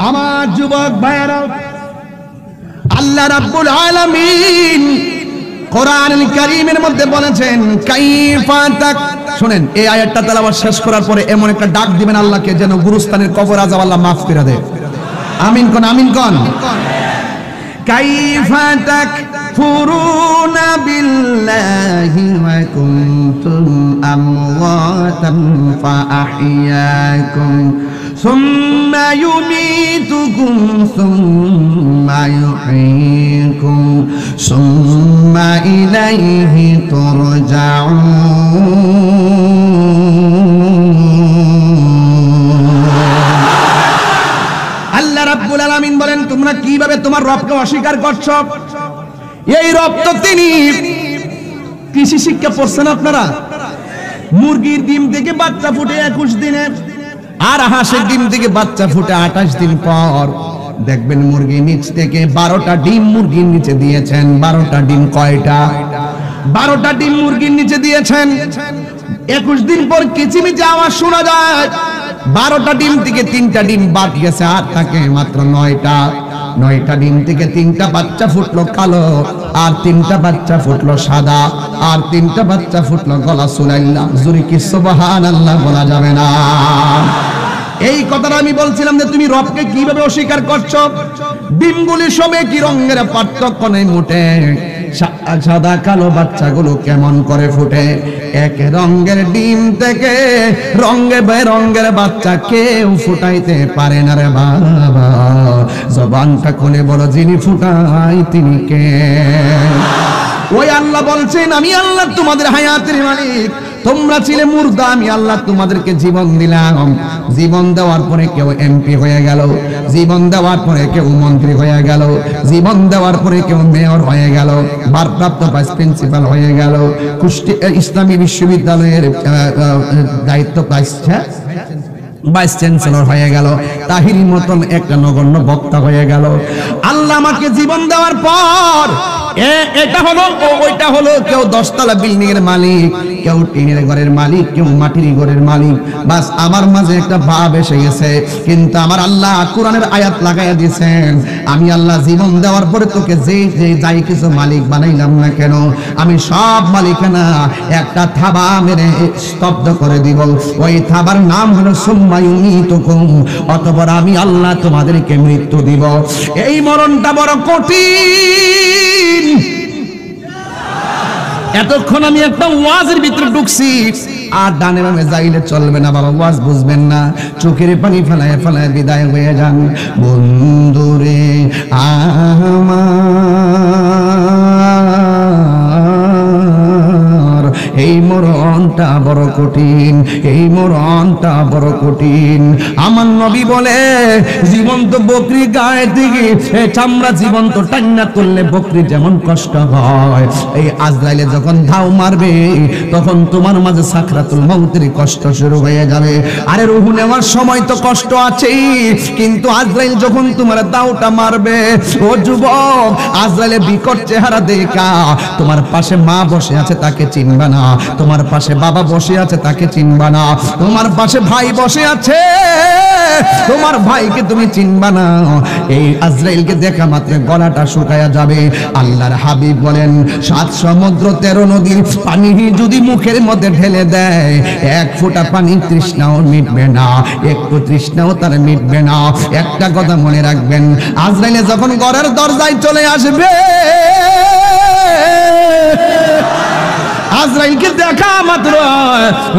আমার যুবক ভাইরা, আল্লাহ রাব্বুল আলামিন কোরআনুল কারীমের মধ্যে বলেছেন কাইফা তাক। শুনেন, এই আয়াতটা তেলাওয়াত শেষ করার পরে এমন একটা ডাক দিবেন আল্লাহকে যেন গুরুস্থানের কবর আযাব আল্লাহ মাফ করে দেয়। আমিন কোন, আমিন কোন। কাইফা তাকফুরুনা বিল্লাহি ওয়া কুনতুম আমওয়াতান ফাআহইয়াকুম সুম্মা ইউমীতুকুম সুম্মা ইউহয়ীকুম সুম্মা ইলাইহি তুরজাউন। আল্লাহ রাব্বুল আলামিন বলেন, তোমরা কিভাবে তোমার রবকে অস্বীকার করছো? এই রব তো তিনি। কৃষি শিক্ষা পড়ছেন আপনারা? মুরগির ডিম থেকে বাচ্চা ফুটে 21 দিনে, আর হাঁসের ডিম থেকে বাচ্চা ফুটে 28 দিন পর। দেখবেন মুরগি নিচ থেকে 12টা ডিম মুরগির নিচে দিয়েছেন। 12টা ডিম কয়টা? 12টা ডিম মুরগির নিচে দিয়েছেন। 21 দিন পর কিচিমিচি আওয়াজ শোনা যায়। 12টা ডিম থেকে 3টা ডিম বাদ গেছে, আর থাকে মাত্র 9টা। 9টা ডিম থেকে 3টা বাচ্চা ফুটলো কালো, আর 3টা বাচ্চা ফুটলো সাদা, আর 3টা বাচ্চা ফুটলো গলা সুলাইল্লাহ। জুরি কি সুবহানাল্লাহ বলা যাবে না? এই কথাটা আমি বলছিলাম যে তুমি রবকে কিভাবে অস্বীকার করছো। ডিমগুলি সবে কি রঙের পার্থক্য নেই মোটে। সাদা কালো বাচ্চাগুলো কেমন করে ফুটে। এক রঙের ডিম থেকে রঙে বেরঙের বাচ্চা কেউ ফুটাইতে পারে না রে বাবা। জবানটা খুলে বলো, যিনি ফুটাই তিনি কে? ওই আল্লাহ বলছেন, আমি আল্লাহ তোমাদের হায়াতের মালিক। তোমরা ছিলে মুর্দা, আমি আল্লাহ তোমাদেরকে জীবন দিলাম। জীবন দেওয়ার পরে কেউ এমপি হয়ে গেল, জীবন দেওয়ার পরে কেউ মন্ত্রী হয়ে গেল, জীবন দেওয়ার পরে কেউ মেয়র হয়ে গেল, ভারপ্রাপ্ত ভাইস প্রিন্সিপাল হয়ে গেল, কুষ্টিয়া ইসলামী বিশ্ববিদ্যালয়ের দায়িত্ব ভাইস চ্যান্সেলর হয়ে গেল, তাহিরি মতন একটা নগণ্য বক্তা হয়ে গেল। আল্লাহ আমাকে জীবন দেওয়ার পর এটা হলো ওইটা হলো, কেউ 10 তলা বিল্ডিং এর মালিক, কেউ টিনের ঘরের মালিক, কেউ মাটির ঘরের মালিক। বাস আমার মাঝে একটা ভাব এসে গেছে। কিন্তু আমার আল্লাহ কোরআনের আয়াত লাগাইয়া দিয়েছেন, আমি আল্লাহ জীবন দেওয়ার পরে তোকে যে যাই কিছু মালিক বানাইলাম না কেন, আমি সব মালিকানা একটা থাবা মেরে স্তব্ধ করে দিব। ওই থাবার নাম হলো সুম্মা ইউমীতুকুম, অতঃপর আমি আল্লাহ তোমাদেরকে মৃত্যু দিব। এই মরণটা বড় কঠিন। এতক্ষণ আমি একটা ওয়াজের ভিতরে ঢুকছি, আর ডানে বামে যাইলে চলবে না বাবা, ওয়াজ বুঝবেন না। চোখের পানি ফেলায় ফেলায় বিদায় হয়ে যান। বন্ধুরে আমার, এই মরণটা বড় কঠিন, এই মরণটা বড় কঠিন। আমার নবী বলে, জীবন্ত বকরি গায়ে থেকে চামড়া জীবন্ত টান্না তুললে বকরি যেমন কষ্ট হয়, এই আজরাইলে যখন ধাও মারবে তখন তোমার মাঝে সাকরাতুল মউতের কষ্ট শুরু হয়ে যাবে। আরে রূহ নেওয়ার সময় তো কষ্ট আছেই, কিন্তু আজরাইল যখন তোমার দাওটা মারবে, ও যুবক, আজরাইলের বিকট চেহারা দেখা তোমার পাশে মা বসে আছে তাকে চিনবা না, তোমার পাশে বাবা বসে আছে তাকে চিনবা না, তোমার পাশে ভাই বসে আছে তোমার ভাইকে তুমি চিনবা না। এই আজরাইলকে দেখা মাত্র গলাটা শুকায়া যাবে। আল্লাহর হাবিব বলেন, 7 সমুদ্র 13 নদীর পানি যদি মুখের মধ্যে ঢেলে দেয়, 1 ফোঁটা পানি তৃষ্ণাও মিটবে না, একটু তৃষ্ণাও তার মিটবে না। একটা কথা মনে রাখবেন, আজরাইলে যখন ঘরের দরজায় চলে আসবে, আজরাইলকে দেখা মাত্র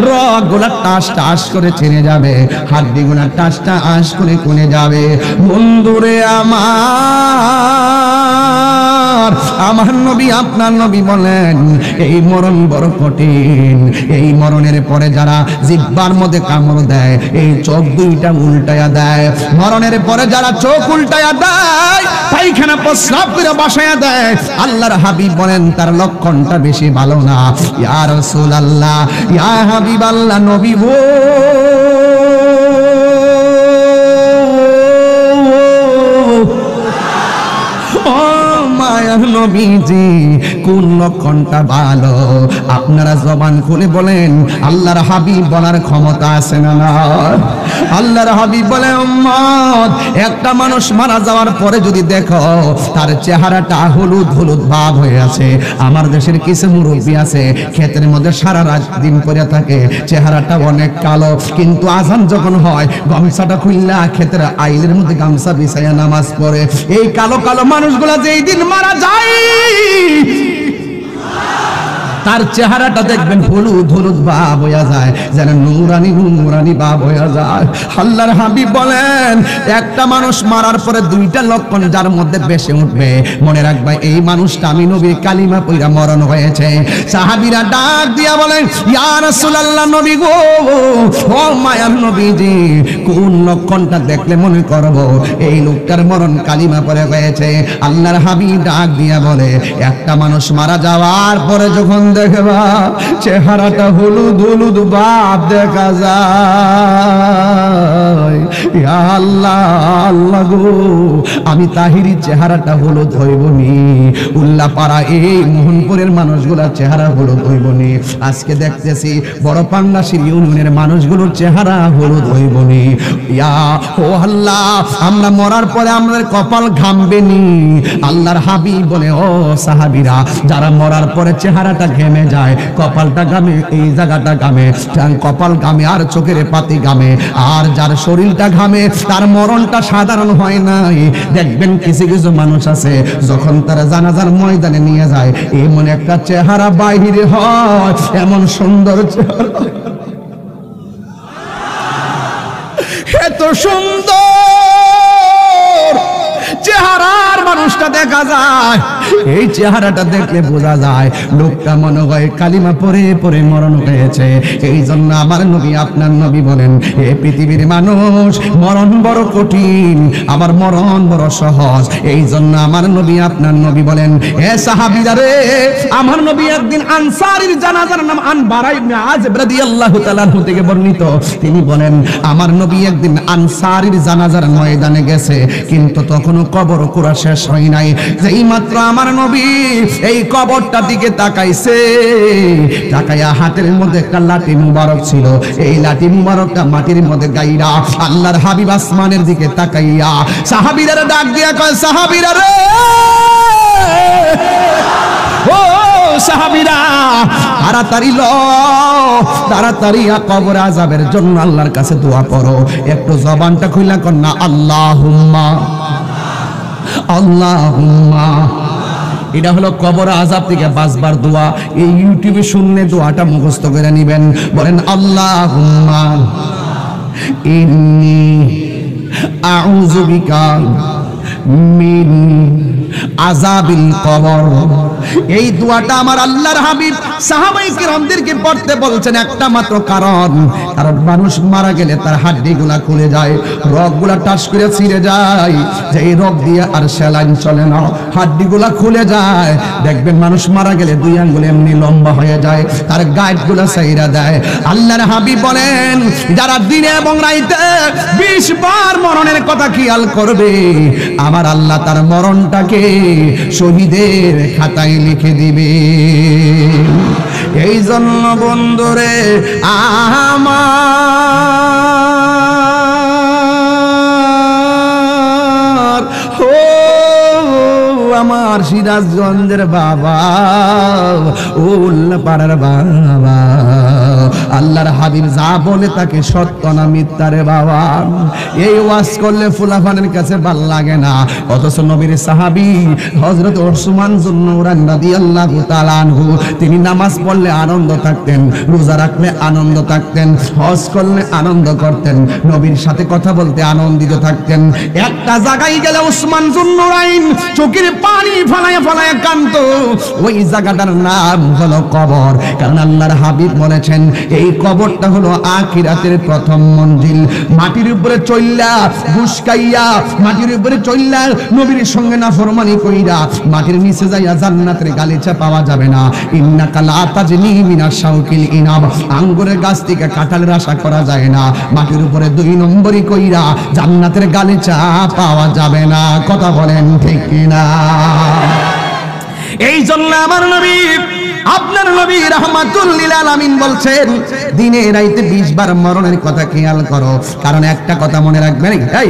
রগগুলা টাস টাস করে ছিঁড়ে যাবে, হাড্ডিগুলা টাস টাস করে কমে যাবে। বন্ধুরে আমার নবী, আপনার নবী বলেন, এই মরণ বড় কঠিন। এই মরণের পরে যারা জিহ্বার মধ্যে কামড় দেয়, এই চোখ দুইটা উল্টায়া দেয়, মরণের পরে যারা চোখ উল্টায়া দেয়, পায়খানা প্রস্রাব করে বসায়া দেয়, আল্লাহর হাবিব বলেন তার লক্ষণটা বেশি ভালো না। ইয়া রাসূলুল্লাহ, ইয়া হাবিবাল্লাহ, নবী গো, ও মায়ার নবীজি কোন লক্ষণটা ভালো? আপনারা জবান খুলে বলেন, আল্লাহর হাবিব বলার ক্ষমতা আছে না না? আল্লাহর হাবিব বলে, উম্মত, একটা মানুষ মারা যাওয়ার পরে যদি দেখো তার চেহারাটা হলুদ হলুদ ভাব হয়ে আছে, আমার দেশের কিছু মুরব্বী আছে ক্ষেতের মধ্যে সারা রাত দিন পড়ে থাকে, চেহারাটা অনেক কালো, কিন্তু আজান যখন হয় গামছাটা খুললা ক্ষেতের আইলের মধ্যে গামছা বিছাইয়া নামাজ পড়ে। এই কালো কালো মানুষগুলা যেই দিন মারা যায় তার চেহারাটা দেখবেন হলুদ হলুদ ভাব হয়ে যায়, যেন নুরানি নুরানি ভাব হয়ে যায়। আল্লাহর হাবিব বলেন, একটা মানুষ মারার পরে দুইটা লক্ষণ যার মধ্যে বেশি উঠবে, মনে রাখবা এই মানুষটা আমি নবীর কালিমা পয়রা মরণ হয়েছে। সাহাবীরা ডাক দিয়া বলেন, ইয়া রাসূলুল্লাহ, নবী গো, ও মায়ার নবীজি, কোন লক্ষণটা দেখলে মনে করব এই লোকটার মরণ কালিমা পড়ে হয়েছে? আল্লাহর হাবিব ডাক দিয়া বলে, একটা মানুষ মারা যাওয়ার পরে যখন দেখবা চেহারাটা হলুদ হলুদ ভাব দেখা যায়, ইয়া আল্লাহ, আল্লাহ গো, আমি তাহিরি চেহারাটা হলুদ হইবনি, উল্লাপাড়া এই মোহনপুরের মানুষগুলার চেহারা হলুদ হইবনি, আজকে দেখতেছি বড় পাঙ্গাসির ইউনিয়নের মানুষগুলোর চেহারা হলুদ হইবনি। ইয়া ও আল্লাহ, আমরা মরার পরে আমাদের কপাল ঘামবেনি। আল্লাহর হাবিব বলে, ও সাহাবীরা, যারা মরার পরে চেহারাটা ঘেমে যায়, কপালটা ঘামে, এই জায়গাটা ঘামে, কপাল ঘামে আর চোখের পাতি ঘামে, আর যার শরীরটা ঘামে তার মরণটা সাধারণ হয় নাই। দেখবেন কিছু কিছু মানুষ আছে যখন তারা জানাজার ময়দানে নিয়ে যায় এমন একটা চেহারা বাহিরে হয়, এমন সুন্দর চেহারা, এত সুন্দর চেহারার মানুষটা দেখা যায়, এই চেহারাটা দেখলে বোঝা যায় লোকটা মনে হয় কালিমা পড়ে পড়ে মরণ হয়েছে। এই জন্য আমার নবী, আপনার নবী বলেন, এ পৃথিবীর মানুষ, মরণ বড় কঠিন, আবার মরণ বড় সহজ। এই জন্য আমার নবী, আপনার নবী বলেন, হে সাহাবীরা রে, আমার নবী একদিন আনসারীর জানাজার নাম আনবারা ইবনে আযিব রাদিয়াল্লাহু তাআলা আনহু থেকে বর্ণিত, তিনি বলেন, আমার নবী একদিন আনসারীর জানাজার ময়দানে গেছে, কিন্তু তখনও কবর করা শেষ হয় নাই। যেই মাত্র আমার নবী এই কবরটার দিকে তাকাইছে, তাকাইয়া হাতের মধ্যে একটা লাঠি মুবারক ছিল, এই লাঠি মুবারকটা মাটির মধ্যে গাইরা আল্লাহর হাবিব আসমানের দিকে তাকাইয়া সাহাবীরা ডাক দিয়া কয়, সাহাবীরা রে, ও সাহাবীরা, তাড়াতাড়ি ল, তাড়াতাড়ি কবর আযাবের জন্য আল্লাহর কাছে দোয়া করো। একটু জবানটা খুইলা কর না, আল্লাহুম্মা আল্লাহুম্মা। এটা হলো কবর আযাব থেকে বাঁচবার দোয়া। এই ইউটিউবে শুনলে দোয়াটা মুখস্থ করে নেবেন। বলেন, আল্লাহুম্মা ইন্নী আউযু বিকা মিন আযাবিল কবর। এই দোয়াটা আমার আল্লাহর হাবিব সাহাবায়ে কিরামদেরকে পড়তে বলছেন একটা মাত্র কারণ, কারণ মানুষ মারা গেলে তার হাড্ডিগুলা খুলে যায়, রগগুলা টাস করে ছিঁড়ে যায়, যে এই রগ দিয়ে আর সেলাইন চলে না, হাড্ডিগুলা খুলে যায়। দেখবেন মানুষ মারা গেলে দুই আঙ্গুল এমনি লম্বা হয়ে যায়, তার গাঁটগুলা ছাইরা দেয়। আল্লাহর হাবিব বলেন, যারা দিনে এবং রাইতে 20 বার মরণের কথা খেয়াল করবে, আমার আল্লাহ তার মরণটাকে শহীদের খাতায় লিখে দিবে। এই জন্য বন্ধুরে আমার, আমার সিরাজগঞ্জের বাবা, উল্লাপাড়ার বাবা, আল্লাহর হাবিব যা বলে তাকে সত্য না মিথ্যা রে বাবা। এই ওয়াজ করলে ফুলাফানের কাছে ভাল লাগে না, অথচ নবীর সাহাবী হযরত ওসমান যুন্নুরান রাদিয়াল্লাহু তাআলা আনহু, তিনি নামাজ পড়লে আনন্দ থাকতেন, রোজা রাখলে আনন্দ থাকতেন, হজ করলে আনন্দ করতেন, নবীর সাথে কথা বলতে আনন্দিত থাকতেন। একটা জায়গায় গেলে ওসমান যুন্নুরাইন চোখের পানি ফলায় ফলায় কাঁদত, ওই জায়গাটার নাম হলো কবর। কারণ আল্লাহর হাবিব বলেছেন, এই কবরটা হলো আখিরাতের প্রথম মঞ্জিল। মাটির উপরে চইল্লা বুসকাইয়া, মাটির উপরে চইল্লা নবীর সঙ্গে নাফরমানি কইরা মাটির নিচে যাইয়া জান্নাতের গালিচা পাওয়া যাবে না। ইন্নাকা লা তাজনি মিনাশ শাউকিল ইনাব, আঙ্গুরের গাছ থেকে কাঁঠালের আশা করা যায় না। মাটির উপরে 2 নম্বরই কইরা জান্নাতের গালিচা পাওয়া যাবে না। কথা বলেন ঠিক কিনা? এই জন্য আমার নবী, আপনার নবী রাহমাতুল লিল আলামিন বলছেন, দিনে রাইতে 20 বার মরণের কথা খেয়াল করো। কারণ একটা কথা মনে রাখবেন, এই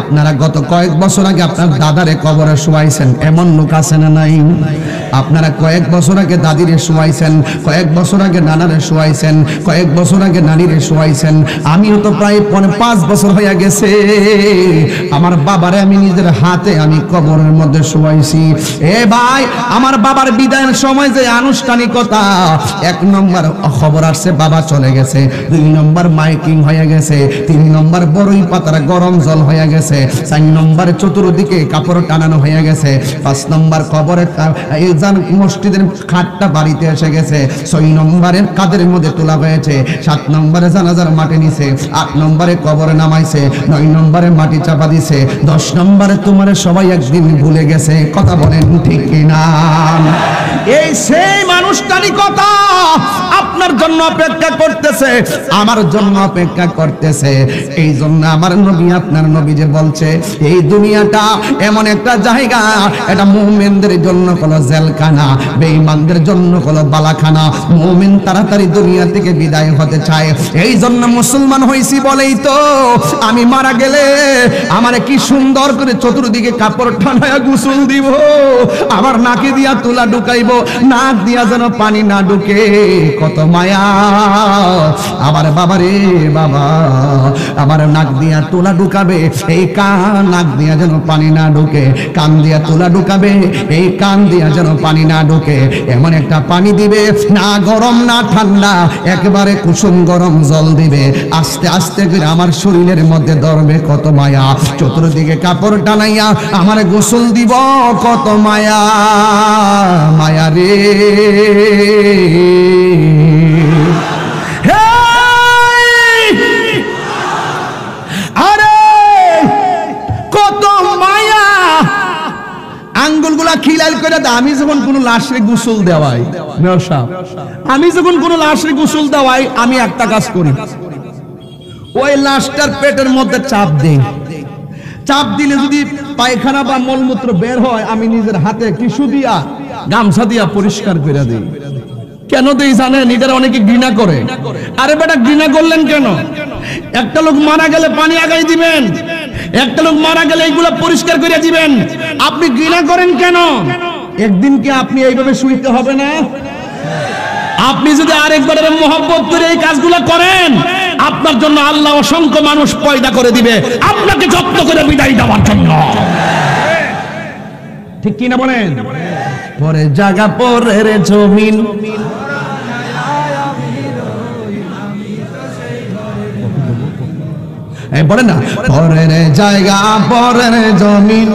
আপনারা গত কয়েক বছর আগে আপনার দাদারে কবরে শুয়াইছেন, এমন লোক আছে না নাই? আপনারা কয়েক বছর আগে দাদিরে শুয়াইছেন, কয়েক বছর আগে নানারে শুয়াইছেন, কয়েক বছর আগে নানিরে শুয়াইছেন। আমিও তো প্রায় 5 বছর হয়ে গেছে আমার বাবারে আমি নিজের হাতে আমি কবরের মধ্যে শুয়াইছি। এ ভাই, আমার বাবার বিদায়ের সময় যে আনুষ্ঠানিকতা, 1 নম্বর খবর আসছে বাবা চলে গেছে, 2 নম্বর মাইকিং হয়ে গেছে, 3 নম্বর বড়ই পাতার গরম জল হয়ে গেছে, 4 নম্বর চতুর্দিকে কাপড় টানানো হয়ে গেছে, 5 নম্বর কবরে মসজিদের খাটটা বাড়িতে এসে গেছে, 6 নম্বরের কাদের মধ্যে তোলা হয়েছে, 7 নম্বরে জানাজার মাটি নিছে, 8 নম্বরে কবরে নামাইছে, 9 নম্বরে মাটি চাপা দিছে, 10 নম্বরে তোমারে সবাই একদিন ভুলে গেছে। কথা বলেন ঠিক কিনা? এই সেই আনুষ্ঠানিকতা আপনার জন্য অপেক্ষা করতেছে, আমার জন্য অপেক্ষা করতেছে। এই জন্য আমার নবী, আপনার নবী যে বলছে, এই দুনিয়াটা এমন একটা জায়গা, এটা মুমিনদের জন্য হলো জেলখানা, বেঈমানদের জন্য হলো বালাখানা। মুমিন তাড়াতাড়ি দুনিয়া থেকে বিদায় হতে চায়। এই জন্য মুসলমান হইছি বলেই তো আমি মারা গেলে আমারে কি সুন্দর করে চতুর্দিকে কাপড় টানায়া গোসল দিব, আমার নাকে দিয়া তুলা ঢুকাইব, নাক দিয়া যেন পানি না ঢুকে। কত মায়া আমার বাবা রে বাবা, আমার নাক দিয়া তুলা ঢুকাবে, এই কান নাক দিয়া যেন পানি না ঢুকে, কান দিয়া তুলা ঢুকাবে, এই কান দিয়া যেন পানি না ঢুকে। এমন একটা পানি দিবে, না গরম না ঠান্ডা, একেবারে কুসুম গরম জল দিবে, আস্তে আস্তে করে আমার শরীরের মধ্যে ধরবে। কত মায়া, চতুর্দিকে কাপড় টানাইয়া আমার গোসল দিব। কত মায়া, মায়া রে। আঙ্গুলগুলা খিলাল করে দেয়। আমি যখন কোনো লাশের গোসল দেওয়াই, আমি যখন কোনো লাশের গোসল দেওয়াই, আমি একটা কাজ করি, ওই লাশটার পেটের মধ্যে চাপ দেই। চাপ দিলে যদি পায়খানা বা মলমূত্র বের হয়, আমি নিজের হাতে টিস্যু দিয়া গামছা দিয়া পরিষ্কার করে দিই। কেন দেই জানেন? এটার অনেকে ঘৃণা করে। আরে বেটা, ঘৃণা করলেন কেন? একটা লোক মারা গেলে পানি আগাই দিবেন, একটা লোক মারা গেলে এইগুলা পরিষ্কার করে দিবেন, আপনি ঘৃণা করেন কেন? একদিন কি আপনি এইভাবে শুইতে হবে না? আপনি যদি আরেকবারের মোহব্বত করে এই কাজগুলো করেন, আপনার জন্য আল্লাহ অসংখ্য মানুষ পয়দা করে দিবে আপনাকে যত্ন করে বিদায় দেওয়ার জন্য। ঠিক কি না বলেন? পরে জায়গা পরের জমিন, বলেন না, পরের জায়গা পরের জমিন,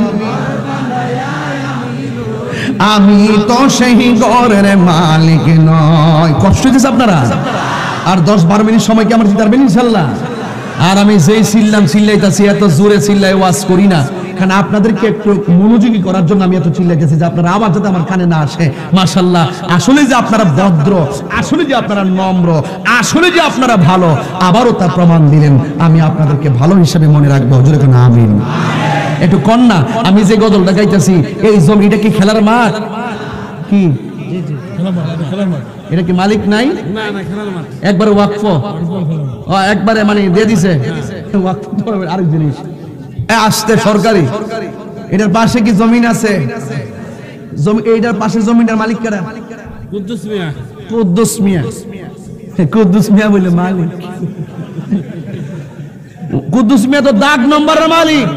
আমি তো সেই ঘরের মালিক নয়। কষ্ট হচ্ছে আপনারা? আর 10-12 মিনিট সময় কি আমার দিতে পারবেন ইনশাআল্লাহ? আর আমি যেই চিল্লাইতাছি, এত জোরে চিল্লাই ওয়াজ করি না, কারণ আপনাদেরকে একটু মনোযোগী করার জন্য আমি এত চিল্লাইতেছি, যে আপনারা আওয়াজ যাতে আমার কানে না আসে। মাশাআল্লাহ, আসলে যে আপনারা ভদ্র, আসলে যে আপনারা নম্র, আসলে যে আপনারা ভালো, আবারও তার প্রমাণ দিলেন। আমি আপনাদেরকে ভালো হিসেবে মনে রাখবো। জোরে কোন আমিন। একটু কন্যা, আমি যে গজলটা গাইতেছি, এই জমিটা কি খেলার মাঠ? কি এটা কি মালিক নাই? একবারে ওয়াকফ, একবারে মানে দিয়ে দিছে। আরেক জিনিস আসতে সরকারি, এটার পাশে কি জমিন আছে? এইটার পাশে জমিটার মালিক কারা? কুদ্দুস মিয়া। কুদ্দুস মিয়া, কুদ্দুস মিয়া বলে মালিক। কুদ্দুস মিয়া তো দাগ নম্বরের মালিক।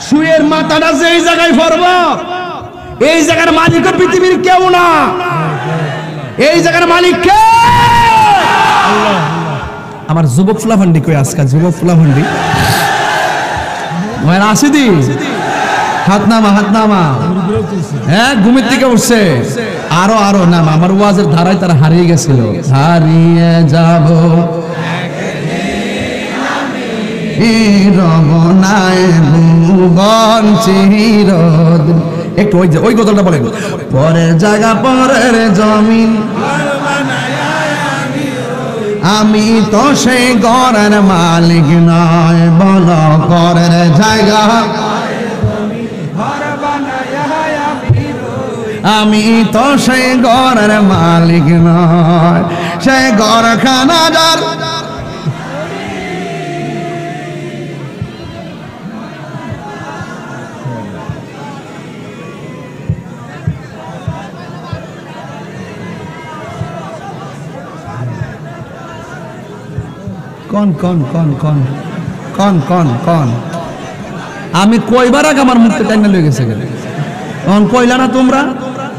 শুয়ের মাথাটা যে এই জায়গায় পড়ব, এই জায়গার মালিক পৃথিবীর কেউ না। এই জায়গার মালিক কে? আমার যুবক ফুলাফান্ডি কই? আজকাল যুবক ফুলাফান্ডি আসিদি, হাত নামা, হাত নামা। হ্যাঁ, ঘুমের থেকে উঠছে। আরো আরো নাম। আমার ওয়াজের ধারায় তারা হারিয়ে গেছিল। হারিয়ে যাব একটু ওই কথাটা বলেন। পরের জায়গা পরের জমিন, আমি তো সেই ঘরের মালিক নয়। বল পরের জায়গা আমি তো সেই ঘরের মালিক নয়, সেই ঘরখানা যার। কন কন কন কন কন কন কন আমি কইবার আগে আমার মুখে টাইনা লেগে গেছে গেলে তখন কইলা না তোমরা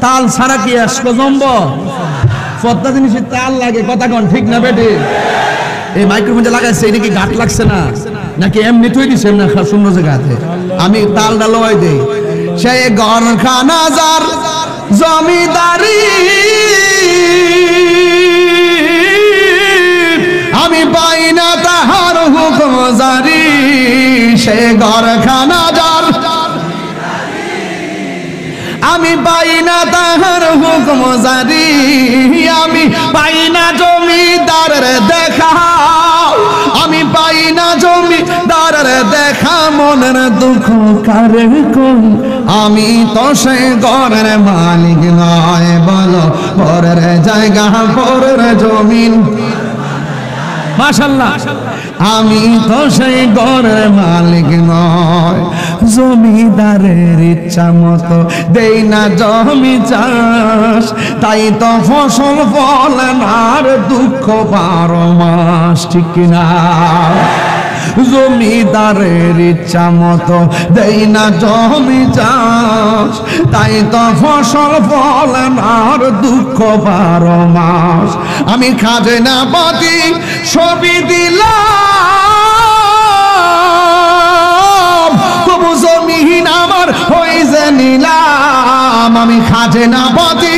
তাল ছাড়া কি আসলো জম্ব প্রত্যেকটা জিনিসে তাল লাগে, কথা কন ঠিক না বেটি? এই মাইক্রোফোন যে লাগাইছে এটা কি গাঁট লাগছে না নাকি এমনি থই দিছে না শূন্য জায়গাতে? আমি তালটা লয় দেই। সেই ঘরখানা যার জমিদারি আমি পাই না তাহার হুকুম জারি, সে ঘরখানা যার আমি পাই না তাহার হুকুম জারি, আমি পাই না জমিদারের দেখা, আমি পাই না জমিদারের দেখা, মনের দুঃখ কারে কই, আমি তো সে ঘরের মালিক নয়, বলো পরের জায়গা পরের জমিন। মাশাআল্লাহ, আমি তো সেই ঘরের মালিক নয়, জমিদারের ইচ্ছা মতো দেই না জমি চাষ, তাই তো ফসল ফলে না আর দুঃখ 12 মাস, ঠিক কিনা? জমিদারের ইচ্ছা মতো দেই না জমি চাষ, তাই তো ফসল ফলে না আর দুঃখ 12 মাস। আমি খাজনা পাতি সবই দিলাম, তবু জমিন আমার হইছে নিলাম, আমি খাজনা পাতি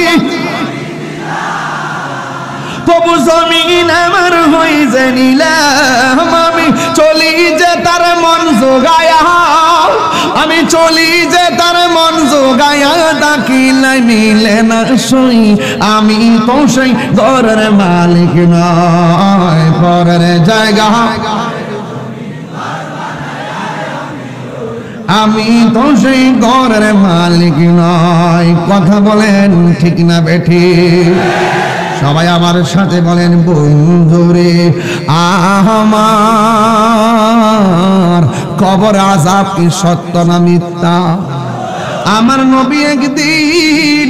তবু জমিন আমার হইছে নিলাম, আমি চলি যে তার মন জোগায়া, আমি চলি যে তার মন জোগায়া, ডাকিলে মিলে না সই, আমি তো সেই ঘরের মালিক নয়, পরের জায়গা আমি তো সেই ঘরের মালিক নয়। কথা বলেন ঠিক না বেঠি? সবাই আমার সাথে বলেন বন্ধুরে আমার কবর আযাব কি সত্য না মিথ্যা? আমার নবী একদিন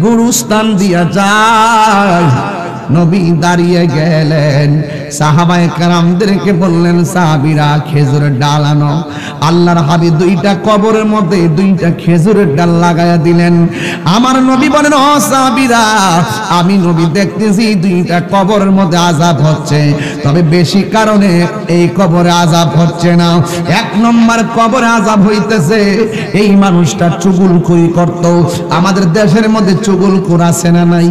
গুরুস্থান দিয়া যায়, নবী দাঁড়িয়ে গেলেন, সাহাবায়ে কেরামদেরকে বললেন সাহাবীরা খেজুরের ডাল আনো। আল্লাহর হাবিব 2টা কবরের মধ্যে 2টা খেজুরের ডাল লাগায়া দিলেন। আমার নবী বলেন ও সাহাবীরা, আমি নবী দেখতেছি 2টা কবরের মধ্যে আযাব হচ্ছে, তবে বেশি কারণে এই কবরে আযাব হচ্ছে না। 1 নম্বর কবরে আযাব হইতেছে এই মানুষটা চুগলখড়ি করত। আমাদের দেশের মধ্যে চুগলখোর আছে না নাই?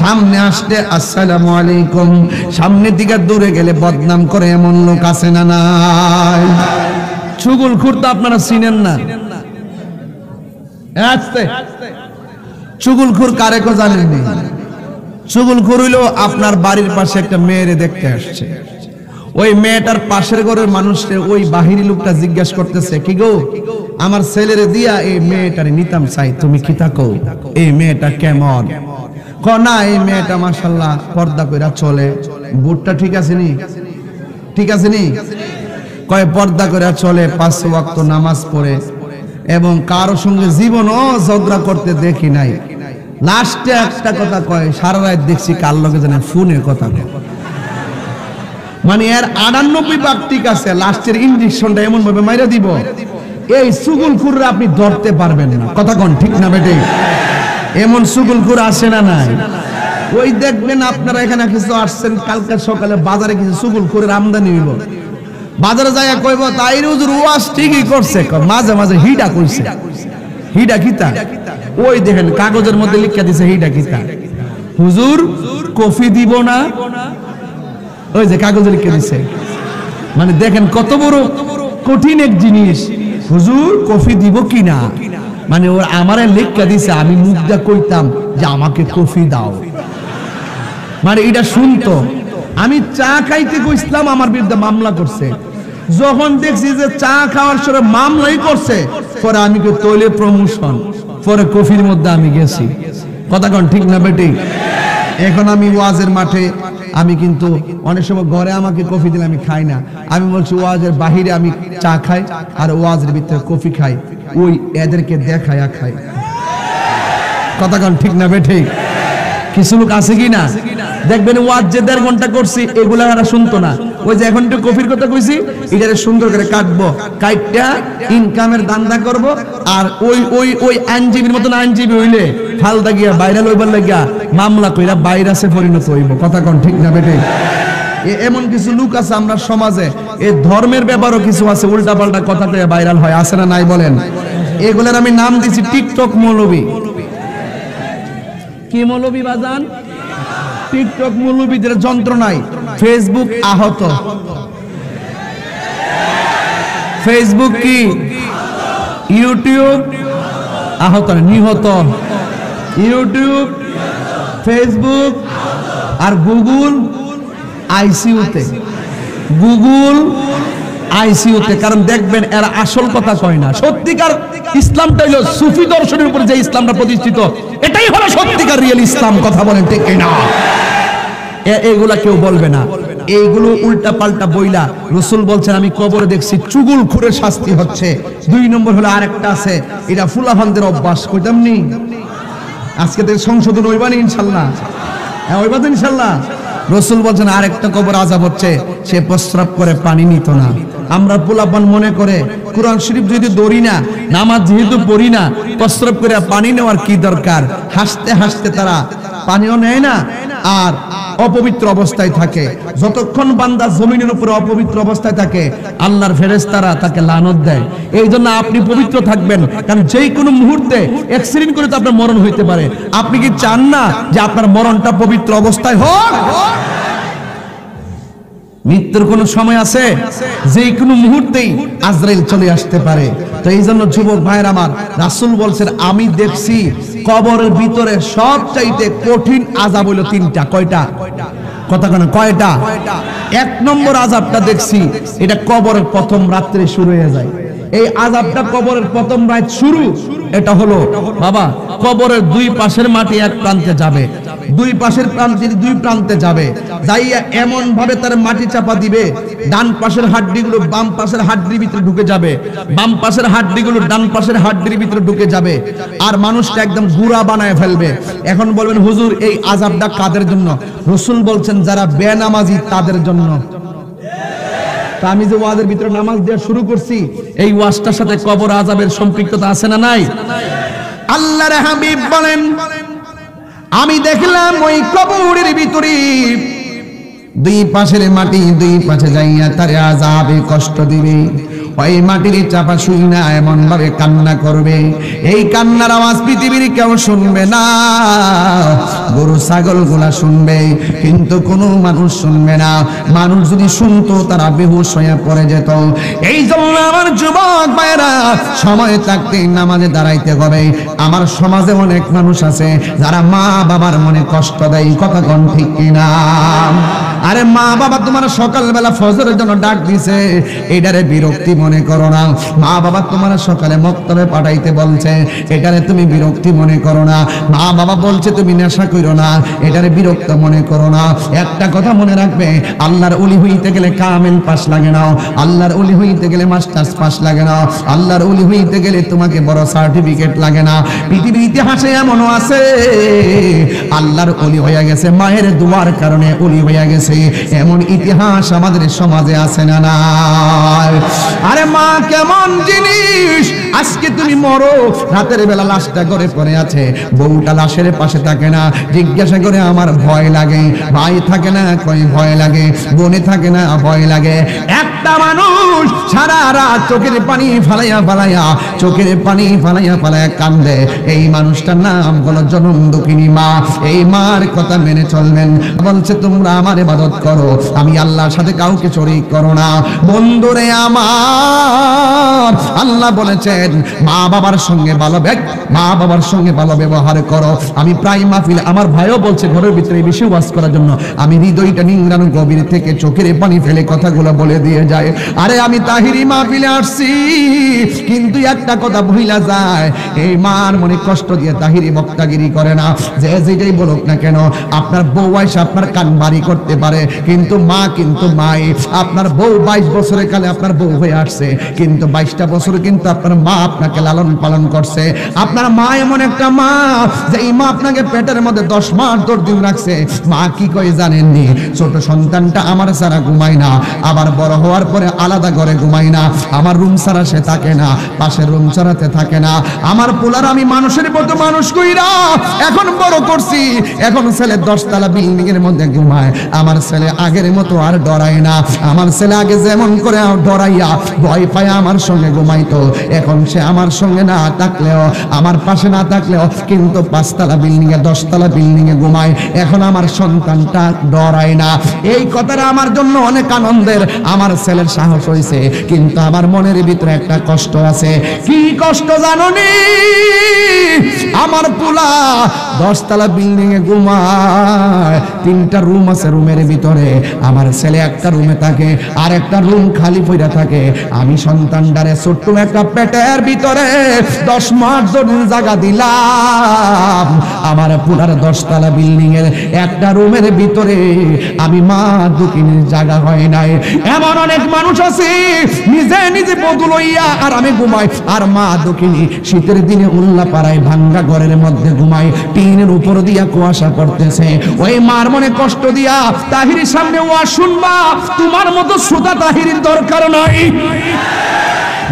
সামনে আসতে আসসালামু আলাইকুম, সামনের দিকে দূরে গেলে বদনাম করে এমন লোক আছে না নাই? চুগলখোর তো আপনারা চিনেন না। চুগলখোর কারে কো জানেন না? চুগলখোর হইলো আপনার বাড়ির পাশে একটা মেয়েরে দেখতে আসছে, ওই মেয়েটার পাশের ঘরের মানুষকে ওই বাহিরি লোকটা জিজ্ঞাসা করতেছে, কি গো আমার ছেলেরে দিয়া এই মেয়েটারে নিতাম চাই, তুমি কি থাকো, এই মেয়েটা কেমন? না এই মেয়েটা মাশাআল্লাহ পর্দা কইরা চলে, বুটটা ঠিক আছে নি? ঠিক আছে নি? কয় পর্দা কইরা চলে, 5 ওয়াক্ত নামাজ পড়ে, এবং কারো সঙ্গে জীবনও ঝগড়া করতে দেখি নাই। লাস্টে একটা কথা কয়, সারা রাত দেখছি কার লগে জানে ফোনে কথা কয়। মানে এর 98 ভাগ ঠিক আছে, লাস্টের ইনজেকশনটা এমন ভাবে মাইরা দিব এই চুগলখোররা আপনি ধরতে পারবেন না। কথা কোন ঠিক না বেটে? এমন চুগলখোর আসে না নাই? ওই দেখবেন আপনারা এখানে কিছু আসছেন, কালকে সকালে বাজারে কিছু চুগলখোরের আমদানি হইব, বাজারে যাইয়া কইব তাইর হুজুর ওয়াজ ঠিকই করছে, মাঝে মাঝে হিডা কইছে। হিডা কিতা? ওই দেখেন কাগজের মধ্যে লিখা দিছে হিডা কিতা, হুজুর কফি দিব না, ওই যে কাগজে লিখে দিছে। মানে দেখেন কত বড় কঠিন এক জিনিস, হুজুর কফি দিব কিনা, মানে ওর আমারে লেখা দিছে, আমি মুখ দিয়া কইতাম যে আমাকে কফি দাও, মানে এটা শুনতো। আমি চা খাইতে কইছিলাম, আমার বিরুদ্ধে মামলা করছে। যখন দেখছি যে চা খাওয়ার সময় মামলাই করছে, পরে আমি কই তৈলে প্রমোশন, পরে কফির মধ্যে আমি গেছি। কথা কোন ঠিক না বেটি? এখন আমি ওয়াজের মাঠে, আমি কিন্তু অনেক সময় ঘরে আমাকে কফি দিলে আমি খাই না, আমি বলছি ওয়াজের বাহিরে আমি চা খাই আর ওয়াজের ভিতরে কফি খাই, ওই এদেরকে দেখায়া খাই। কথা কোন ঠিক না বেটি? কিছু লোক আছে কি না, দেখবেন ওয়াজ যে 1.5 ঘন্টা করছি এগুলা আর শুনতো না, ওই যে এখন একটু কফির কথা কইছি এটারে সুন্দর করে কাটবো, কাটটা ইনকামের দান্দা করব, আর ওই ওই ওই আইনজীবীর মতন আইনজীবী হইলে ফালদা গিয়া ভাইরাল হইবার লাগিয়া মামলা কইরা ভাইরাসে পরিণত হইব। কথা কোন ঠিক না বেটি? এমন কিছু লোক আছে আমরা সমাজে, এই ধর্মের ব্যাপারও কিছু আছে উল্টা পাল্টা কথা কইয়া ভাইরাল হয়, আছে না নাই বলেন? এগুলার আমি নাম দিছি টিকটক মৌলবী। কি মৌলবী বাজান? টিকটক মৌলবীদের যন্ত্রণায় ফেসবুক আহত। ফেসবুক কি? ইউটিউব আহত, নিহত। ইউটিউব, ফেসবুক আর গুগল আইসিইউতে। গুগল আইসিইউতে, কারণ দেখবেন এরা আসল কথা কয় না। সত্যিকার ইসলামটা হলো সুফি দর্শনের উপর যে ইসলামটা প্রতিষ্ঠিত, এটাই হলো সত্যিকার রিয়েল ইসলাম। কথা বলেন ঠিক কিনা? এগুলা কেউ বলবে না, এইগুলো উল্টা পাল্টা বইলা রাসূল বলছেন আমি কবরে দেখছি চুগুল খুরের শাস্তি হচ্ছে। 2 নম্বর হলো আরেকটা আছে, এটা ফুলাফানদের অভ্যাস, কইতাম নি আজকে থেকে সংশোধন হইবানি ইনশাআল্লাহ, হ্যাঁ হইবা তো ইনশাআল্লাহ। রাসূল বলছেন আরেকটা কবর আযাব হচ্ছে, সে প্রস্রাব করে পানি নিত না। আমরা পোলাপান মনে করে কোরআন শরীফ যদি ধরি না, নামাজ যেহেতু পড়ি না, প্রস্রাব করে পানি নেওয়ার কি দরকার? হাসতে হাসতে তারা পানিও নেয় না আর অপবিত্র অবস্থায় থাকে। যতক্ষণ বান্দা জমিনের উপরে অপবিত্র অবস্থায় থাকে আল্লাহর ফেরেশতারা তাকে লানত দেয়। এই জন্য আপনি পবিত্র থাকবেন, কারণ যেই কোনো মুহূর্তে অ্যাক্সিডেন্ট করে তো আপনার মরণ হইতে পারে। আপনি কি চান না যে আপনার মরণটা পবিত্র অবস্থায় হোক? মৃত্যুর কোন সময় আছে? যে কোনো মুহূর্তেই আজরাইল চলে আসতে পারে। তো এই জন্য যুবক ভাইয়ের আমার, রাসূল বলছেন আমি দেখছি কবরের ভিতরে সবচাইতে কঠিন আযাব হলো 3টা। কয়টা? কথা কেন কয়টা? 1 নম্বর আযাবটা দেখছি, এটা কবরের প্রথম রাত্রে শুরু হয়ে যায়। এই আযাবটা কবরের প্রথম রাত শুরু, এটা হলো বাবা কবরের 2 পাশের মাটি এক প্রান্তে যাবে, 2 পাশের দুই প্রান্তে যাবে, যাইয়া এমন ভাবে তার মাটি চাপা দিবে, ডান পাশের হাড্ডিগুলো বাম পাশের হাড্ডির ভিতরে ঢুকে যাবে, বাম পাশের হাড্ডিগুলো ডান পাশের হাড্ডির ভিতরে ঢুকে যাবে, আর মানুষটা একদম গুঁড়া বানায় ফেলবে। এখন বলবেন হুজুর এই আযাবটা কাদের জন্য? রাসূল বলছেন যারা বেনামাজি তাদের জন্য। আমি যে ওয়াজের ভিতরে নামাজ দেওয়া শুরু করছি, এই ওয়াজটার সাথে কবর আযাবের সম্পৃক্ততা আছে না নাই? আল্লাহর হাবিব বলেন আমি দেখলাম ওই কবরের ভিতরে 2 পাশের মাটি 2 পাশে যাইয়া তারে আযাবে কষ্ট দিবে। ওই মাটির চাপা শুই না এমন ভাবে কান্না করবে, এই কান্নার আওয়াজ পৃথিবীর কেউ শুনবে না। গরু ছাগল গুলা শুনবে কিন্তু কোনো মানুষ শুনবে না। মানুষ যদি শুনতো তারা বেহুশ হয়ে পড়ে যেত। এই জন্য আমার যুবক ভাইরা সময় থাকতে নামাজে দাঁড়াইতে হবে। আমার সমাজে অনেক মানুষ আছে যারা মা বাবার মনে কষ্ট দেয়। কথা কোন ঠিক কিনা? আরে মা বাবা তোমার সকালবেলা ফজরের জন্য ডাক দিছে, এটারে বিরক্তি মনে করো না। মা বাবা তোমার সকালে মক্তবে পাঠাইতে বলছে, এটারে তুমি বিরক্তি মনে করো না। মা বাবা বলছে তুমি নেশা করো না, এটারে বিরক্ত মনে করো না। একটা কথা মনে রাখবে, আল্লাহর ওলি হইতে গেলে কামেল পাস লাগে না, আল্লাহর ওলি হইতে গেলে মাস্টার্স পাস লাগে না, আল্লাহর ওলি হইতে গেলে তোমাকে বড় সার্টিফিকেট লাগে না। পৃথিবীর ইতিহাসে এমনও আছে আল্লাহর ওলি হয়ে গেছে মায়ের দুয়ার কারণে ওলি হয়ে গেছে, এমন ইতিহাস আমাদের সমাজে আছে না নাই? আরে মা কেমন জিনিস, আজকে তুমি মরো, রাতের বেলা লাশটা ঘরে পড়ে আছে, বউটা লাশের পাশে থাকে না, জিজ্ঞাসা করে আমার ভয় লাগে, ভাই থাকে না কই ভয় লাগে, বোনে থাকে না ভয় লাগে। একটা মানুষ সারা রাত চোখের পানি ফালাইয়া ফালাইয়া চোখের পানি ফালাইয়া ফালাইয়া কান্দে, এই মানুষটার নাম হলো জনম দুঃখিনী মা। এই মার কথা মেনে চলবেন। বলছে তোমরা আমার ইবাদত করো, আমি আল্লাহর সাথে কাউকে শরীক করো না। বন্ধুরে আমার, আল্লাহ বলেছেন মা বাবার সঙ্গে ভালো মা বাবার সঙ্গে ভালো ব্যবহার করো। আমি প্রায় মাহফিল আমার ভাইও বলছে ঘরের ভিতরে বেশি ওয়াজ করার জন্য, আমি হৃদয়টা নিংড়ানো গভীর থেকে চোখের পানি ফেলে কথাগুলো বলে দিয়ে যায়। আরে আমি তাহির তাহিরি মাহফিলে আসছি, কিন্তু একটা কথা ভুলা যায়, এই মার মনে কষ্ট দিয়ে তাহিরি বক্তাগিরি করে না। যে যেটাই বলুক না কেন, আপনার বউ এসে আপনার কান বাড়ি করতে পারে, কিন্তু মা কিন্তু মাই। আপনার বউ 22 বছরের কালে আপনার বউ হয়ে আসছে, কিন্তু 22টা বছর কিন্তু আপনার মা আপনাকে লালন পালন করছে। আপনার মা এমন একটা মা যে এই মা আপনাকে পেটের মধ্যে 10 মাস 10 দিন রাখছে। মা কি কয় জানেননি? ছোট সন্তানটা আমার ছাড়া ঘুমায় না, আবার বড় হওয়ার পরে আলাদা ঘরে ঘুমায় না, আমার রুম ছাড়া সে থাকে না, পাশের রুম ছাড়াতে থাকে না। আমার পোলার আমি মানুষের মতো মানুষ কইরা এখন বড় করছি, এখন ছেলে 10 তলা বিল্ডিং এর মধ্যে ঘুমায়। আমার ছেলে আগের মতো আর ডরায় না। আমার ছেলে আগে যেমন করে ডরাইয়া ভয় পায় আমার সঙ্গে ঘুমাইতো, এখন সে আমার সঙ্গে না থাকলেও, আমার পাশে না থাকলেও কিন্তু 5 তলা বিল্ডিং এ 10 তলা বিল্ডিং এ ঘুমায়। এখন আমার সন্তানটা ডরায় না। এই কথাটা আমার জন্য অনেক আনন্দের। আমার ছেলের সাহস হয়েছে, কিন্তু আমার মনের ভিতরে একটা কষ্ট আছে। কি কষ্ট জানোনি? আমার পোলা 10 তলা বিল্ডিং এ ঘুমায়, 3টা রুম আছে, রুমের ভিতরে আমার ছেলে একটা রুমে থাকে, আর একটা রুম খালি পড়ে থাকে। আমি সন্তানটারে ছোট্ট একটা পেটের ভিতরে 10 মাস ধরে জায়গা দিলাম। আমার পুরার 10 তলা বিল্ডিং এর একটা রুমের ভিতরে আমি মা দুঃখিনীর জায়গা হয় নাই। এমন অনেক মানুষ আছে নিজে নিজে বদল হইয়া আর আমি ঘুমাই, আর মা দুঃখিনী শীতের দিনে উল্লা পাড়ায় ভাঙ্গা ঘরের মধ্যে ঘুমাই, টিনের উপর দিয়া কুয়াশা করতেছে। ওই মার মনে কষ্ট দিয়া তাহিরির সামনে ওয়াজ শুনবা, তোমার মতো শ্রোতা তাহিরির দরকার নাই।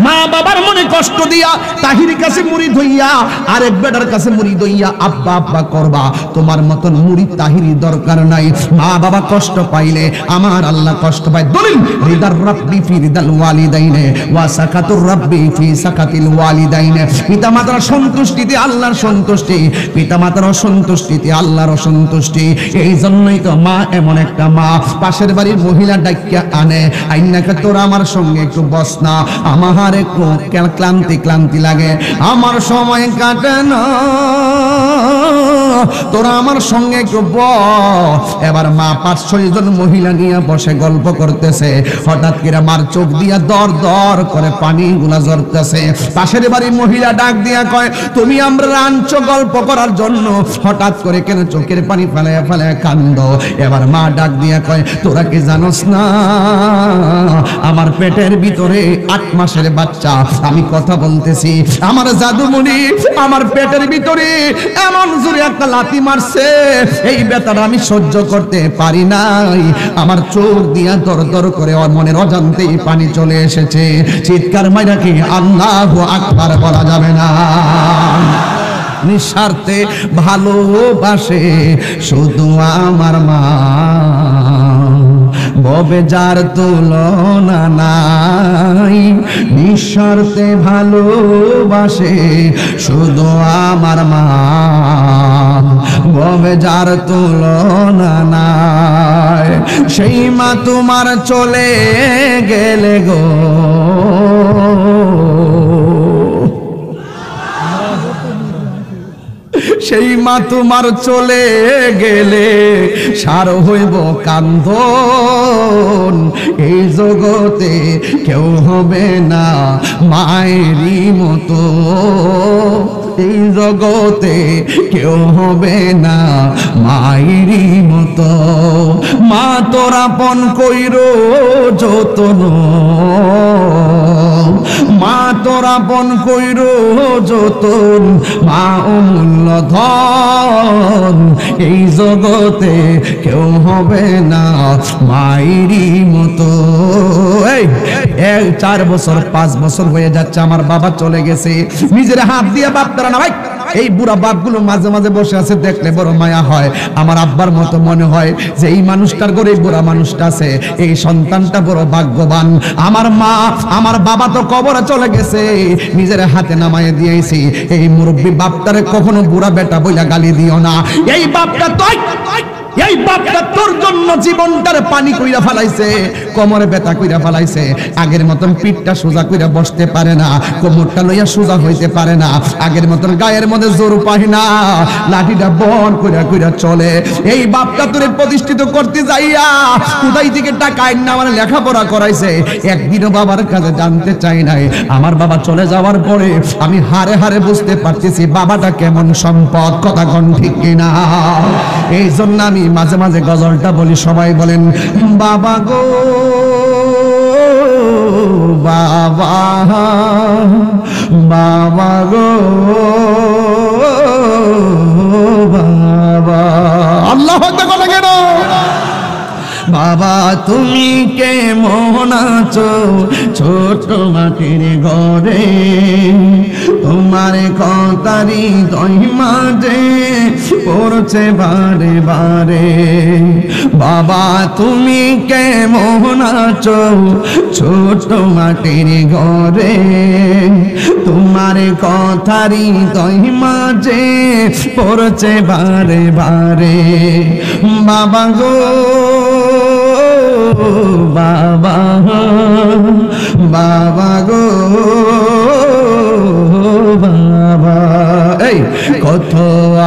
মা বাবার মনে কষ্ট দিয়া তাহিরির কাছে মুরিদ হইয়া আরেক বেটার কাছে মুরিদ হইয়া আব্বা আব্বা করবা, তোমার মতন মুরিদ তাহিরির দরকার নাই। মা বাবা কষ্ট পাইলে আমার আল্লাহ কষ্ট পায়। দলিল রিদার রাব্বি ফি রিদাল ওয়ালিদাইনে ওয়া সাকাতুর রাব্বি ফি সাকাতিল ওয়ালিদাইনে। পিতামাতার সন্তুষ্টিতে আল্লাহর সন্তুষ্টি, পিতামাতার অসন্তুষ্টিতে আল্লাহর অসন্তুষ্টি। এই জন্যই তো মা এমন একটা মা, পাশের বাড়ির মহিলা ডাকিয়া আনে, আইনাকে তোরা আমার সঙ্গে একটু বস না, আমার একটু ক্লান্তি ক্লান্তি লাগে, আমার সময় কাটে না, তোরা আমার সঙ্গে একটু বস। এবার মা 5-6 জন মহিলা নিয়ে বসে গল্প করতেছে, হঠাৎ করে মার চোখ দিয়া দর দর করে পানি গুলা ঝরতেছে। পাশের বাড়ির মহিলা ডাক দিয়া কয়, তুমি আমরা আনছো গল্প করার জন্য, হঠাৎ করে কেন চোখের পানি ফেলায় ফেলায় কান্দ? এবার মা ডাক দিয়া কয়, তোরা কি জানোস না আমার পেটের ভিতরে 8 মাসের বাচ্চা, আমি কথা বলতেছি, আমার জাদুমণি আমার পেটের ভিতরে এমন জোরে একটা লাথি মারছে, এই ব্যথাটা আমি সহ্য করতে পারি নাই। আমার চোখ দিয়া দর দর করে মনের অজান্তেই পানি চলে এসেছে। চিৎকার মাইরা কি আল্লাহু আকবার বলা যাবে না? নিঃস্বার্থে ভালোবাসে শুধু আমার মা, ববে যার তুলনা নাই। নিঃস্বার্থে ভালোবাসে শুধু আমার মা, ববে যার তুলনা নাই। সেই মা তোমার চলে গেলে গো, সেই মা তোমার চলে গেলে সার হইব কান্দন। এই জগতে কেউ হবে না মায়েরই মতো, এই জগতে কেউ হবে না মায়েরই মতো। মা তোর আপন কইরো যতন, মা তোর আপন কইরো যতন, মা অমূল্য ধন। এই জগতে কেউ হবে না মায়েরই মতো। এই 4 বছর 5 বছর হয়ে যাচ্ছে, আমার বাবা চলে গেছে, নিজের হাত দিয়ে বাপ তারা না ভাই। এই বুড়া বাপগুলো মাঝে মাঝে বসে আছে, দেখলে বড় মায়া হয়। আমার আব্বার মতো মনে হয় যে এই মানুষটার ঘরে এই বুড়া মানুষটা আছে, এই সন্তানটা বড় ভাগ্যবান। আমার মা আমার বাবা তো কবরে চলে গেছে, নিজের হাতে নামায়ে দিয়েছি। এই মুরব্বী বাপটারে কখনো বুড়া বেটা বইলা গালি দিও না। এই বাপটা এই বাপটা তোর জন্য জীবনটার পানি কইরা ফেলাইছে, কোমরে ব্যথা কইরা ফেলাইছে, আগের মতন পিঠটা সোজা কইরা বসতে পারে না, কোমরটা লইয়া সোজা হইতে পারে না, আগের মতন গায়ের মধ্যে জোর পায় না, লাঠিটা বন কইরা কইরা চলে। এই বাপটা তোরে প্রতিষ্ঠিত করতে যাইয়া কোথায় থেকে টাকা আইন না আমার লেখাপড়া করাইছে, একদিনও বাবার কাছে জানতে চাই নাই। আমার বাবা চলে যাওয়ার পরে আমি হারে হারে বুঝতে পারতেছি বাবাটা কেমন সম্পদ, কথা কোন ঠিক কিনা? এই জন্য আমি মাঝে মাঝে গজলটা বলি, সবাই বলেন বাবা গো বাবা, বাবা গো বাবা। আল্লাহু আকবার কেন? বাবা তুমি কেমন আছো ছোট মাটির ঘরে, তোমার কথারি দই মাঝে পড়ছে বারে বারে। বাবা তুমি কেমন আছো ছোট মাটির ঘরে, তোমার কথারি দই মাঝে পড়ছে বারে বারে। বাবা গো বাবা, বাবা গো বাবা। এই কত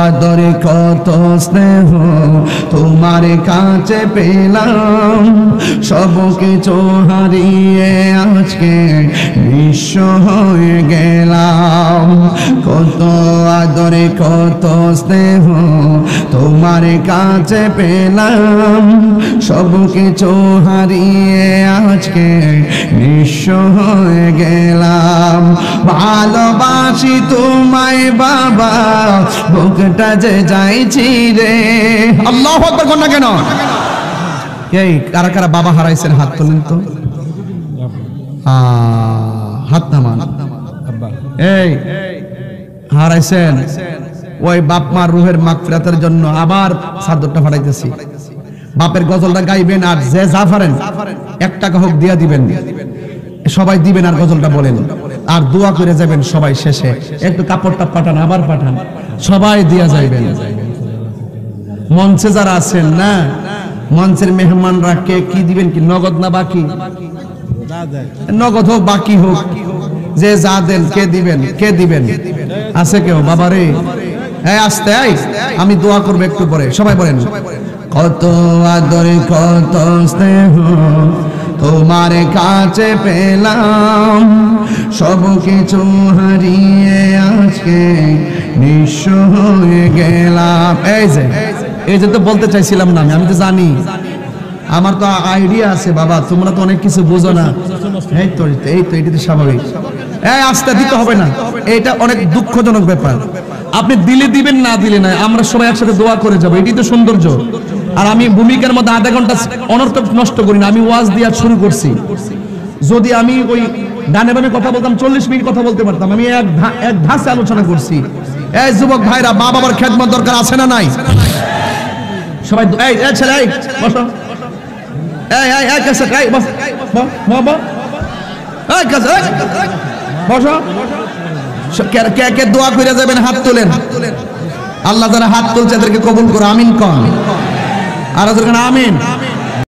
আদরে কত স্নেহ তোমার কাছে পেলাম, সব কিছু হারিয়ে আজকে নিঃস্ব হয়ে গেলাম। কত আদরে কত স্নেহ তোমার কাছে পেলাম, সব কিছু হারিয়ে আজকে নিঃস্ব হয়ে গেলাম। ভালোবাসি তোমায় বাবা, বুকটা যে যাইছি রে। আল্লাহু আকবার কোন না কেন? এই কারা কারা বাবা হারাইছেন হাত তোলেন তো, হাত নামান। এই হারাইছেন, ওই বাপ মার রুহের মাগফিরাতের জন্য আবার চাদরটা ফাটাইতেছি। বাপের গজলটা গাইবেন, আর যে যা পারেন 1 টাকা হোক দিয়া দিবেন, সবাই দিবেন আর গজলটা বলেন, আর দোয়া করে যাবেন সবাই। শেষে একটু কাপড়টা পাঠান, আবার পাঠান, সবাই দিয়া যাইবেন। মঞ্চে যারা আছেন না, মঞ্চের মেহমানরা কে কি দিবেন, কি নগদ না বাকি? নগদ হোক বাকি হোক, যে যা দেন কে দিবেন, কে দিবেন? আছে কেউ? বাবারে এই আসতে, আমি দোয়া করবো একটু পরে, সবাই বলেন কত আদরে কত স্নেহ তোমার কাছে পেলাম, সব কিছু হারিয়ে আজকে নিঃস্ব হয়ে গেলাম। এই যে তো বলতে চাইছিলাম না আমি তো জানি, আমার তো আইডিয়া আছে বাবা, তোমরা তো অনেক কিছু বুঝো না। এই তো এটা তো স্বাভাবিক। আস্তে দিতে হবে না, এটা অনেক দুঃখজনক ব্যাপার। আপনি দিলে দিবেন, না দিলে না, আমরা সবাই একসাথে দোয়া করে যাবো, এটাই তো সৌন্দর্য। আর আমি ভূমিকার মধ্যে আধা ঘন্টা অনর্থক নষ্ট করি না, আমি ওয়াজ দিয়ে শুরু করছি। যদি আমি ওই ডানে বামে কথা বলতাম 40 মিনিট কথা বলতে পারতাম, আমি এক ধাসে আলোচনা করছি। এই যুবক ভাইরা, মা বাবার খেদমত দরকার আছে না নাই? সবাই এই ছেলে এই বসো, এই কাছে এই বস, এই কাছে বসো। কে কে দোয়া করে যাবেন হাত তোলেন। আল্লাহ যারা হাত তুলছে তাদেরকে কবুল করো, আমিন কন। আর আমিন।